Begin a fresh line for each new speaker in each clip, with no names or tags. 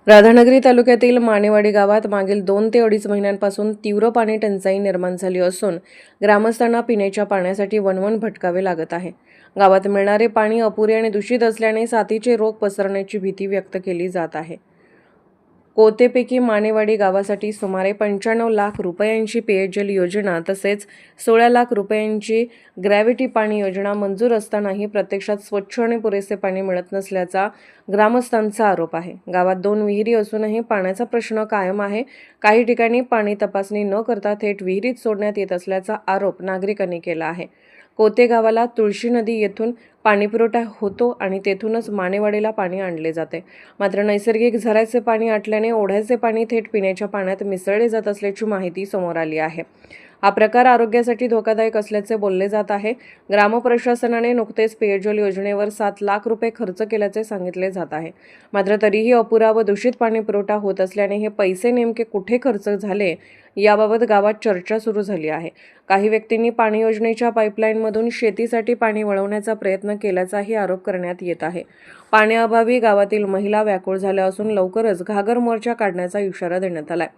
राधानगरी तालुक्यातील मानेवाडी गावात मागील 2 ते अडीच महिन्यांपासून तीव्र पाणी टंचाई निर्माण झाली असून ग्रामस्थांना पिण्याच्या पाण्यासाठी वणवण भटकावे लागत आहे। गावात मिळणारे पाणी अपुरे आणि दूषित असल्याने साथीचे रोग पसरण्याची भीती व्यक्त केली जात आहे। कोतेपैकी मानेवाडी गावासाठी सुमारे 95 लाख रुपयांची पेयजल योजना तसेच 16 लाख रुपयांची ग्रॅव्हिटी पाणी योजना मंजूर असतानाही प्रत्यक्षात स्वच्छ आणि पुरेसे पाणी मिळत नसल्याचा ग्रामस्थांचा आरोप आहे। गावात 2 विहिरी असूनही पाण्याचा प्रश्न कायम आहे। काही ठिकाणी पाणी तपासणी न करता थेट विहिरीत सोडण्यात येत असल्याचा आरोप नागरिकांनी केला आहे। कोते गावाला तुळशी नदी येथून पाणीपुरवठा होतो आणि तेथूनच मानेवाडीला पाणी आणले जाते। मात्र नैसर्गिक झऱ्याचे पाणी आटल्याने ओढ्याचे पाणी थेट पिण्याच्या पाण्यात मिसळले जात असल्याची माहिती समोर आली आहे। हा प्रकार आरोग्यासाठी धोकादायक असल्याचे बोलले जात आहे। ग्रामप्रशासनाने नुकतेच पेयजल योजनेवर 7 लाख रुपये खर्च केल्याचे सांगितले जात आहे। मात्र तरीही अपुरा व दूषित पाणी पुरवठा होत असल्याने हे पैसे नेमके कुठे खर्च झाले याबाबत गावात चर्चा सुरू झाली आहे। काही व्यक्तींनी पाणी योजनेच्या पाईपलाईनमधून शेतीसाठी पाणी वळवण्याचा प्रयत्न केल्याचाही आरोप करण्यात येत आहे। पाण्याअभावी गावातील महिला व्याकुळ झाल्या असून लवकरच घागर मोर्चा काढण्याचा इशारा देण्यात आलाय।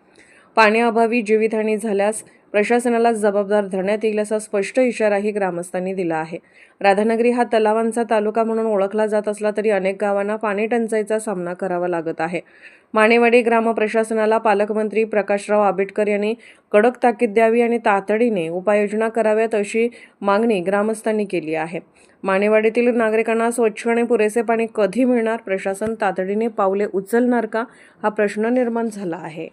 पाण्याअभावी जीवितहानी झाल्यास प्रशासनाला जबाबदार धरण्यात येईल असा स्पष्ट इशाराही ग्रामस्थांनी दिला आहे। राधानगरी हा तलावांचा तालुका म्हणून ओळखला जात असला तरी अनेक गावांना पाणी टंचाईचा सामना करावा लागत आहे। मानेवाडी ग्राम प्रशासनाला पालकमंत्री प्रकाशराव आंबेडकर यांनी कडक ताकीद द्यावी आणि तातडीने उपाययोजना कराव्यात अशी मागणी ग्रामस्थांनी केली आहे। मानेवाडीतील नागरिकांना स्वच्छ आणि पुरेसे पाणी कधी मिळणार, प्रशासन तातडीने पावले उचलणार का, हा प्रश्न निर्माण झाला आहे।